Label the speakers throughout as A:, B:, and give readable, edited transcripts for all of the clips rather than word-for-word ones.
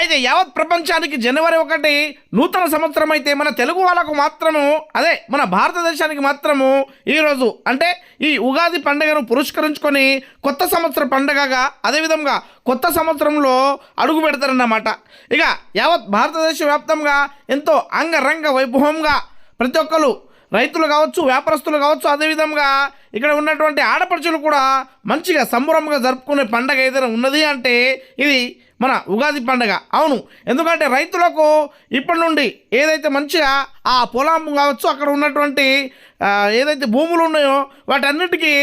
A: అయితే యావత్ ప్రపంచానికి జనవరి 1 నూతన సంవత్సరం అయితే మన తెలుగు వాళ్ళకు మాత్రము అదే మన భారతదేశానికి మాత్రము ఈరోజు అంటే ఈ ఉగాది పండుగను పురస్కరించుకొని కొత్త సంవత్సర పండుగగా అదేవిధంగా కొత్త సంవత్సరంలో అడుగు పెడతారన్నమాట. ఇక యావత్ భారతదేశ వ్యాప్తంగా ఎంతో అంగరంగ వైభవంగా ప్రతి ఒక్కరు రైతులు కావచ్చు, వ్యాపారస్తులు కావచ్చు, అదేవిధంగా ఇక్కడ ఉన్నటువంటి ఆడపడుచులు కూడా మంచిగా సంబరంగా జరుపుకునే పండగ ఏదైనా ఉన్నది అంటే ఇది మన ఉగాది పండుగ. అవును, ఎందుకంటే రైతులకు ఇప్పటి నుండి ఏదైతే మంచిగా ఆ పొలం కావచ్చు, అక్కడ ఉన్నటువంటి ఏదైతే భూములు ఉన్నాయో వాటన్నిటికీ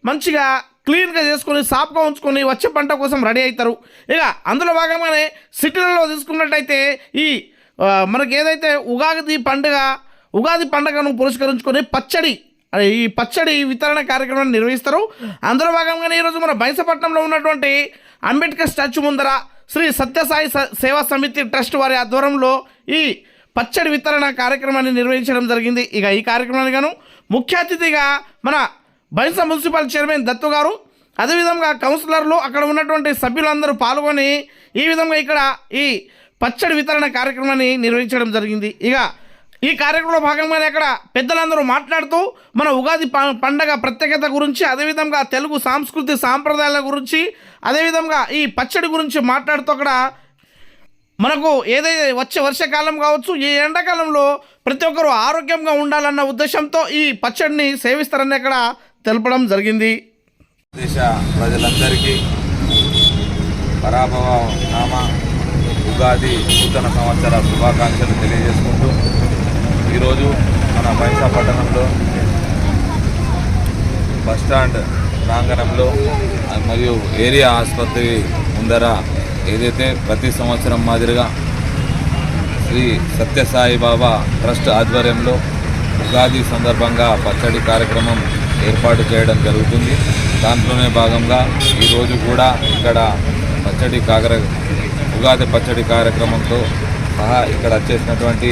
A: మంచిగా క్లీన్గా చేసుకొని సాఫ్గా ఉంచుకొని వచ్చే పంట కోసం రెడీ అవుతారు. ఇక అందులో భాగంగానే సిటీలలో తీసుకున్నట్టయితే ఈ మనకి ఏదైతే ఉగాది పండుగను పురస్కరించుకొని ఈ పచ్చడి వితరణ కార్యక్రమాన్ని నిర్వహిస్తారు. అందులో భాగంగానే ఈరోజు మన బైంసపట్నంలో ఉన్నటువంటి అంబేద్కర్ స్టాచ్యూ ముందర శ్రీ సత్యసాయి సేవా సమితి ట్రస్ట్ వారి ఆధ్వర్యంలో ఈ పచ్చడి వితరణ కార్యక్రమాన్ని నిర్వహించడం జరిగింది. ఇక ఈ కార్యక్రమానికి గాను ముఖ్య అతిథిగా మన బైంస మున్సిపల్ చైర్మన్ దత్తు గారు, అదేవిధంగా కౌన్సిలర్లు, అక్కడ ఉన్నటువంటి సభ్యులందరూ పాల్గొని ఈ విధంగా ఇక్కడ ఈ పచ్చడి వితరణ కార్యక్రమాన్ని నిర్వహించడం జరిగింది. ఇక ఈ కార్యక్రమంలో భాగంగానే అక్కడ పెద్దలందరూ మాట్లాడుతూ మన ఉగాది పండగ ప్రత్యేకత గురించి, అదేవిధంగా తెలుగు సాంస్కృతి సాంప్రదాయాల గురించి, అదేవిధంగా ఈ పచ్చడి గురించి మాట్లాడుతూ అక్కడ మనకు ఏదైతే వచ్చే వర్షాకాలం కావచ్చు, ఈ ఎండాకాలంలో ప్రతి ఒక్కరూ ఆరోగ్యంగా ఉండాలన్న ఉద్దేశంతో ఈ పచ్చడిని సేవిస్తారని అక్కడ తెలపడం జరిగింది.
B: దేశ ప్రజలందరికీ పరాభవ నామ ఉగాది నూతన సంవత్సర శుభాకాంక్షలు తెలియజేసుకుంటూ ఈరోజు మన బైంసా పట్టణంలో బస్టాండ్ ప్రాంగణంలో మరియు ఏరియా ఆసుపత్రి ముందర ఏదైతే ప్రతి సంవత్సరం మాదిరిగా శ్రీ సత్యసాయి బాబా ట్రస్ట్ ఆధ్వర్యంలో ఉగాది సందర్భంగా పచ్చడి కార్యక్రమం ఏర్పాటు చేయడం జరుగుతుంది. దాంట్లోనే భాగంగా ఈరోజు కూడా ఇక్కడ ఉగాది పచ్చడి కార్యక్రమంతో సహా ఇక్కడ వచ్చేసినటువంటి